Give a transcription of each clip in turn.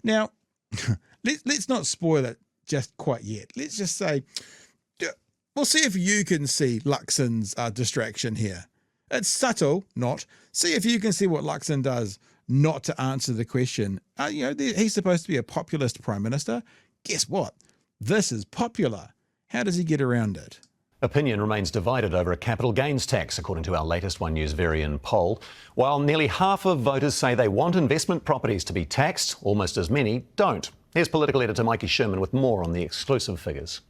Now, let's not spoil it just quite yet. Let's just say, we'll see if you can see Luxon's distraction here. It's subtle, not. See if you can see what Luxon does not to answer the question. He's supposed to be a populist prime minister. Guess what? This is popular. How does he get around it? Opinion remains divided over a capital gains tax, according to our latest One News Varian poll. While nearly half of voters say they want investment properties to be taxed, almost as many don't. Here's political editor Mikey Sherman with more on the exclusive figures.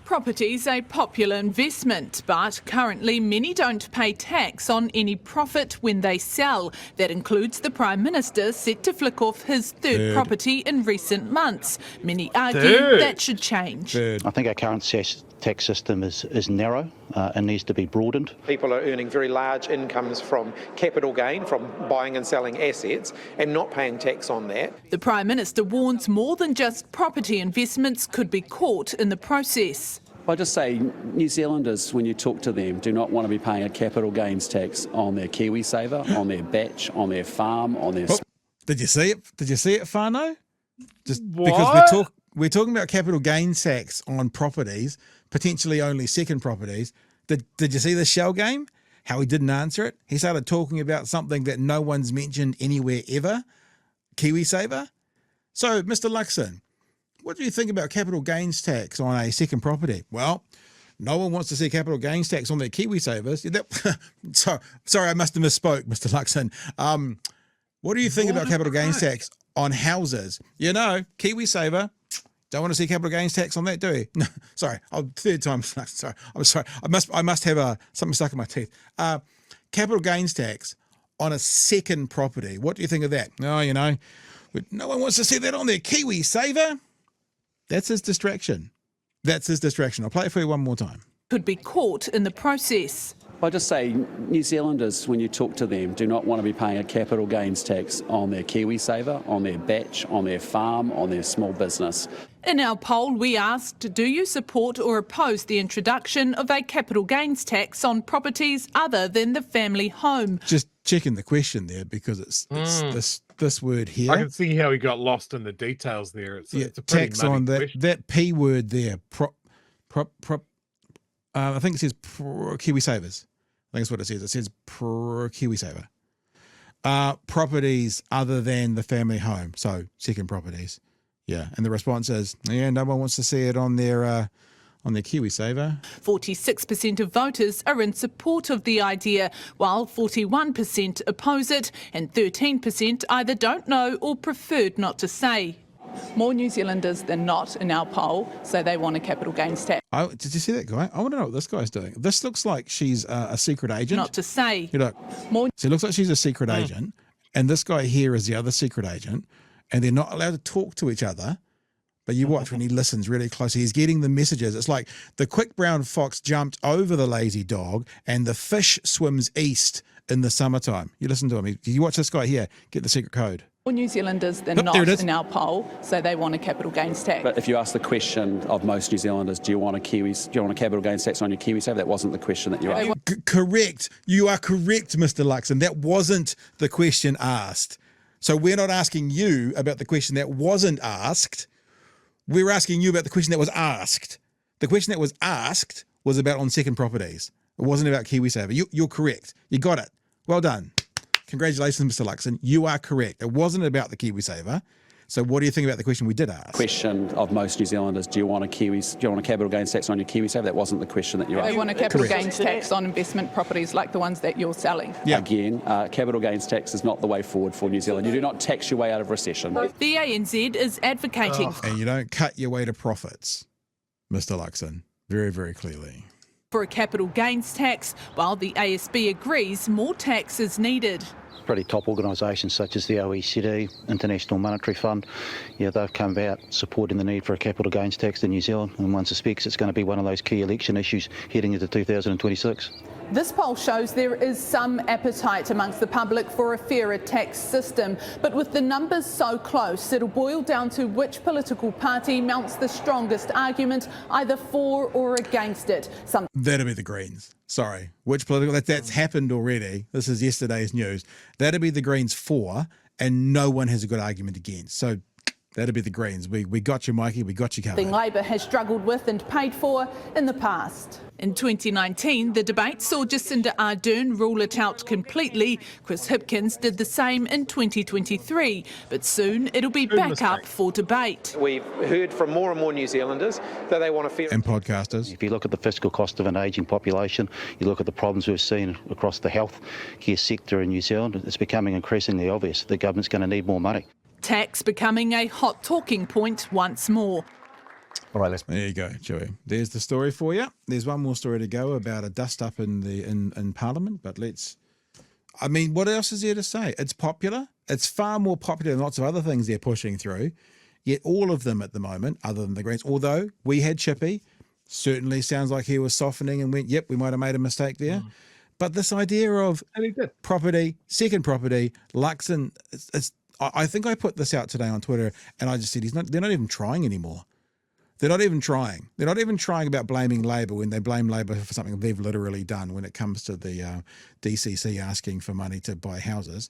Property's a popular investment, but currently many don't pay tax on any profit when they sell. That includes the Prime Minister set to flick off his third property in recent months. Many argue that should change. I think our current tax system is narrow and needs to be broadened. People are earning very large incomes from capital gain, from buying and selling assets, and not paying tax on that. The Prime Minister warns more than just property investments could be caught in the process. I just say New Zealanders, when you talk to them, do not want to be paying a capital gains tax on their Kiwisaver, on their batch, on their farm, on their... Did you see it? Did you see it, Whānau? Just because we're talking about capital gains tax on properties, potentially only second properties. Did you see the shell game? How he didn't answer it? He started talking about something that no one's mentioned anywhere ever. Kiwisaver. So, Mr. Luxon, what do you think about capital gains tax on a second property? Well, no one wants to see capital gains tax on their Kiwisavers. Sorry, I must have misspoke, Mr. Luxon. What do you think about capital gains tax on houses? Kiwisaver, don't want to see capital gains tax on that, do you? No, sorry, third time. Sorry, I'm sorry. I must have something stuck in my teeth. Capital gains tax on a second property. What do you think of that? No one wants to see that on their Kiwisaver. That's his distraction. I'll play it for you one more time. Could be caught in the process. I just say New Zealanders, when you talk to them, do not want to be paying a capital gains tax on their Kiwisaver, on their batch, on their farm, on their small business. In our poll, we asked, do you support or oppose the introduction of a capital gains tax on properties other than the family home? Just checking the question there because it's this word here. I can see how he got lost in the details there. It's a pretty tax on that P word there. I think it says Kiwisavers. I think that's what it says. It says Kiwisaver. Properties other than the family home, so second properties. Yeah, and the response is, no one wants to see it on their Kiwisaver. 46% of voters are in support of the idea, while 41% oppose it, and 13% either don't know or preferred not to say. More New Zealanders than not in our poll say they want a capital gains tax. Did you see that guy? I want to know what this guy's doing. This looks like she's a secret agent. Not to say. So it looks like she's a secret agent, and this guy here is the other secret agent, and they're not allowed to talk to each other. But you watch when he listens really closely. He's getting the messages. It's like the quick brown fox jumped over the lazy dog and the fish swims east in the summertime. You listen to him. You watch this guy here get the secret code. More New Zealanders than not in our poll say they want a capital gains tax. But if you ask the question of most New Zealanders, do you want a capital gains tax on your Kiwisaver? That wasn't the question that you asked. Correct. You are correct, Mr. Luxon. That wasn't the question asked. So we're not asking you about the question that wasn't asked. We're asking you about the question that was asked. The question that was asked was about on second properties. It wasn't about Kiwisaver. You're correct. You got it. Well done. Congratulations, Mr. Luxon. You are correct. It wasn't about the Kiwisaver. So what do you think about the question we did ask? Question of most New Zealanders, do you want a capital gains tax on your Kiwisaver? That wasn't the question that you asked. They want a capital gains tax on investment properties like the ones that you're selling. Yeah. Again, capital gains tax is not the way forward for New Zealand. You do not tax your way out of recession. The ANZ is advocating. And you don't cut your way to profits, Mr. Luxon, very, very clearly. For a capital gains tax, while the ASB agrees more tax is needed. Pretty top organisations such as the OECD, International Monetary Fund, they've come about supporting the need for a capital gains tax in New Zealand, and one suspects it's going to be one of those key election issues heading into 2026. This poll shows there is some appetite amongst the public for a fairer tax system, but with the numbers so close, it'll boil down to which political party mounts the strongest argument, either for or against it. That'll be the Greens. Sorry. Which political... That's happened already. This is yesterday's news. That'll be the Greens for, and no one has a good argument against. So That'd be the Greens. We got you, Mikey. We got you covered. Labor has struggled with and paid for in the past. In 2019, the debate saw Jacinda Ardern rule it out completely. Chris Hipkins did the same in 2023, but soon it'll be back up for debate. We've heard from more and more New Zealanders that they want to feel... And podcasters. If you look at the fiscal cost of an ageing population, you look at the problems we've seen across the health care sector in New Zealand, it's becoming increasingly obvious the government's going to need more money. Tax becoming a hot talking point once more. All right, there you go, Joey. There's the story for you. There's one more story to go about a dust up in Parliament, but I mean, what else is there to say? It's popular. It's far more popular than lots of other things they're pushing through. Yet all of them at the moment, other than the Greens, although we had Chippy, certainly sounds like he was softening and went, yep, we might have made a mistake there. But this idea of property, second property, Luxon, I think I put this out today on Twitter, and I just said they're not even trying anymore. They're not even trying. They're not even trying about blaming Labor when they blame Labor for something they've literally done when it comes to the DCC asking for money to buy houses.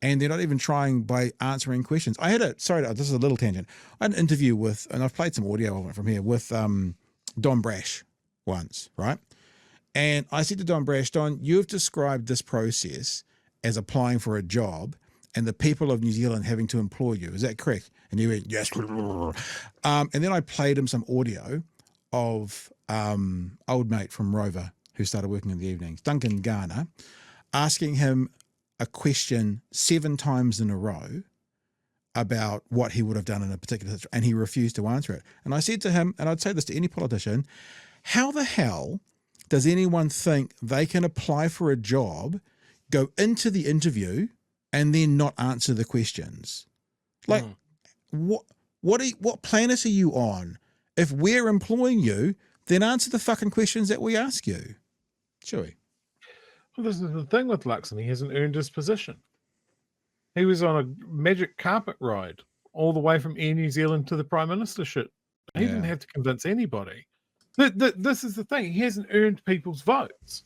And they're not even trying by answering questions. This is a little tangent. I had an interview with, and I've played some audio from here, with Don Brash once, right? And I said to Don Brash, Don, you've described this process as applying for a job and the people of New Zealand having to employ you. Is that correct? And he went, yes. And then I played him some audio of old mate from Rover who started working in the evenings, Duncan Garner, asking him a question 7 times in a row about what he would have done in a particular situation, and he refused to answer it. And I said to him, and I'd say this to any politician, how the hell does anyone think they can apply for a job, go into the interview, and then not answer the questions? Like, what planet are you on? If we're employing you, then answer the fucking questions that we ask you. Chewy. Well, this is the thing with Luxon. He hasn't earned his position. He was on a magic carpet ride all the way from Air New Zealand to the Prime Ministership. He didn't have to convince anybody. This is the thing. He hasn't earned people's votes.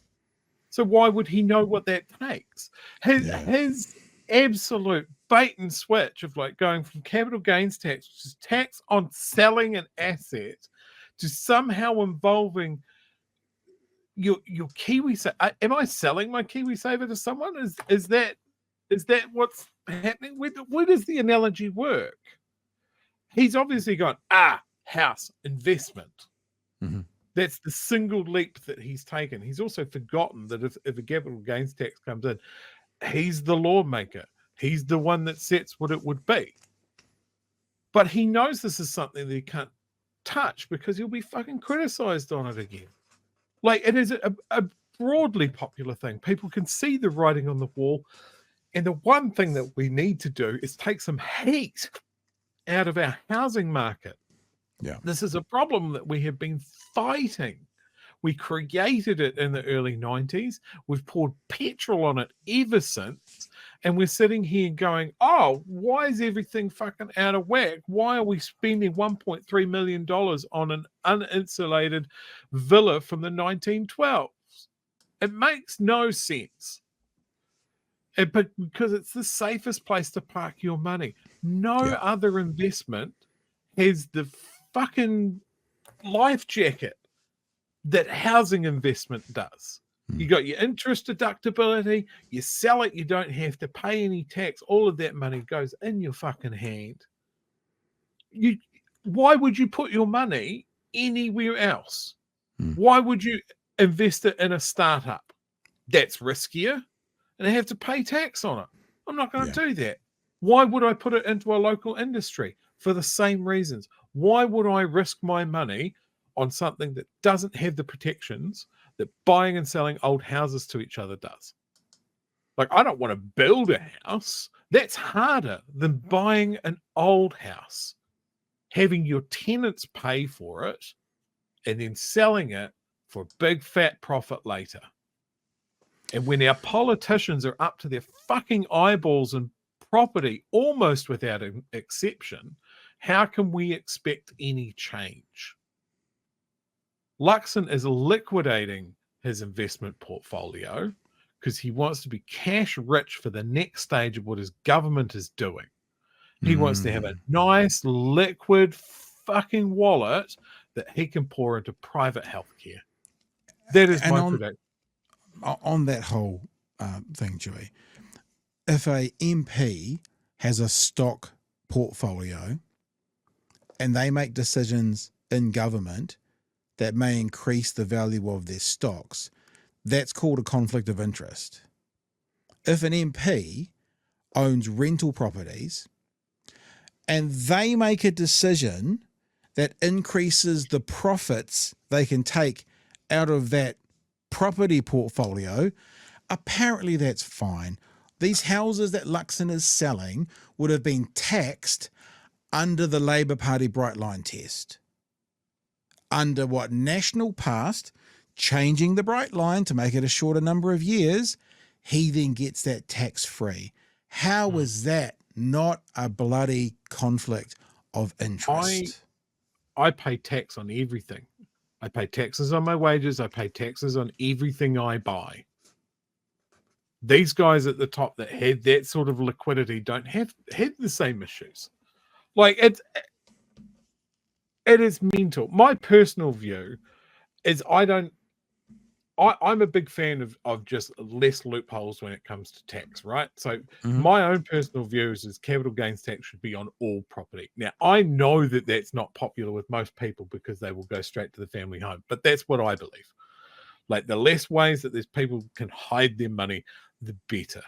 So why would he know what that takes? His absolute bait and switch of like going from capital gains tax, which is tax on selling an asset, to somehow involving your Kiwisaver. Am I selling my Kiwisaver to someone? Is that what's happening? Where does the analogy work? He's obviously gone, house investment. Mm-hmm. That's the single leap that he's taken. He's also forgotten that if a capital gains tax comes in, he's the lawmaker. He's the one that sets what it would be. But he knows this is something that he can't touch because he'll be fucking criticized on it again. Like, it is a broadly popular thing. People can see the writing on the wall. And the one thing that we need to do is take some heat out of our housing market. Yeah. This is a problem that we have been fighting. We created it in the early 90s. We've poured petrol on it ever since. And we're sitting here going, why is everything fucking out of whack? Why are we spending $1.3 million on an uninsulated villa from the 1912s? It makes no sense. But because it's the safest place to park your money. No other investment has the fucking life jacket that housing investment does. You got your interest deductibility, you sell it, you don't have to pay any tax, all of that money goes in your fucking hand. Why would you put your money anywhere else? Why would you invest it in a startup? That's riskier, and I have to pay tax on it. I'm not going to do that. Why would I put it into a local industry? For the same reasons. Why would I risk my money on something that doesn't have the protections that buying and selling old houses to each other does? Like, I don't want to build a house. That's harder than buying an old house, having your tenants pay for it, and then selling it for a big fat profit later. And when our politicians are up to their fucking eyeballs in property, almost without an exception, how can we expect any change? Luxon is liquidating his investment portfolio because he wants to be cash rich for the next stage of what his government is doing. He wants to have a nice, liquid fucking wallet that he can pour into private healthcare. That is my prediction. On that whole thing, Joey, if a MP has a stock portfolio and they make decisions in government that may increase the value of their stocks, that's called a conflict of interest. If an MP owns rental properties and they make a decision that increases the profits they can take out of that property portfolio, apparently that's fine. These houses that Luxon is selling would have been taxed under the Labour Party Bright Line test. Under what National passed, changing the Bright Line to make it a shorter number of years, he then gets that tax-free. How is that not a bloody conflict of interest? I pay tax on everything. I pay taxes on my wages. I pay taxes on everything I buy. These guys at the top that had that sort of liquidity don't have the same issues. Like, it is mental. My personal view is I'm a big fan of just less loopholes when it comes to tax, right? So my own personal view is capital gains tax should be on all property. Now, I know that that's not popular with most people because they will go straight to the family home, but that's what I believe. Like, the less ways that these people can hide their money, the better.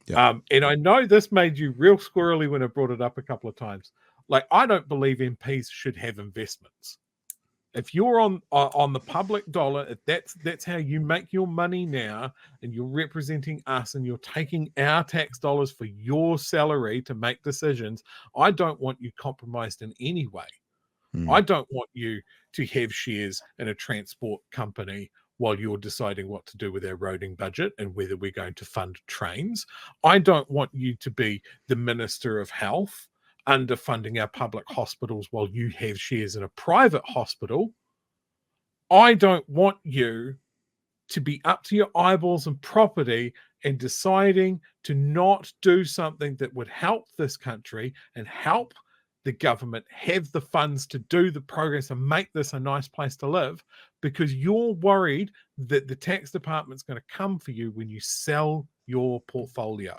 Yep. And I know this made you real squirrely when I brought it up a couple of times. Like, I don't believe MPs should have investments. If you're on the public dollar, if that's how you make your money now, and you're representing us and you're taking our tax dollars for your salary to make decisions, I don't want you compromised in any way. I don't want you to have shares in a transport company while you're deciding what to do with our roading budget and whether we're going to fund trains. I don't want you to be the Minister of Health underfunding our public hospitals while you have shares in a private hospital. I don't want you to be up to your eyeballs in property and deciding to not do something that would help this country and help the government have the funds to do the progress and make this a nice place to live, because you're worried that the tax department's going to come for you when you sell your portfolio.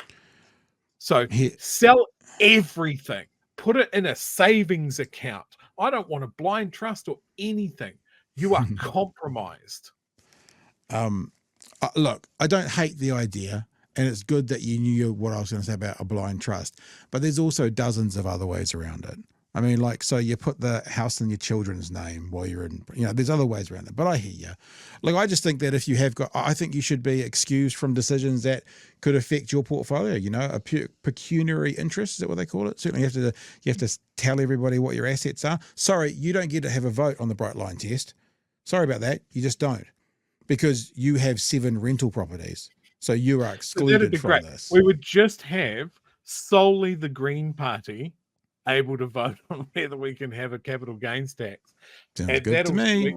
So sell everything. Put it in a savings account. I don't want a blind trust or anything. You are compromised. Look, I don't hate the idea, and it's good that you knew what I was going to say about a blind trust, but there's also dozens of other ways around it. I mean, like, so you put the house in your children's name while you're in, there's other ways around it, but I hear you. Like, I just think that if you have got, I think you should be excused from decisions that could affect your portfolio, a pecuniary interest, is that what they call it? Certainly you have to tell everybody what your assets are. Sorry, you don't get to have a vote on the Bright Line test. Sorry about that. You just don't, because you have 7 rental properties. So you are excluded from this. We would just have solely the Green Party able to vote on whether we can have a capital gains tax. Sounds good to me.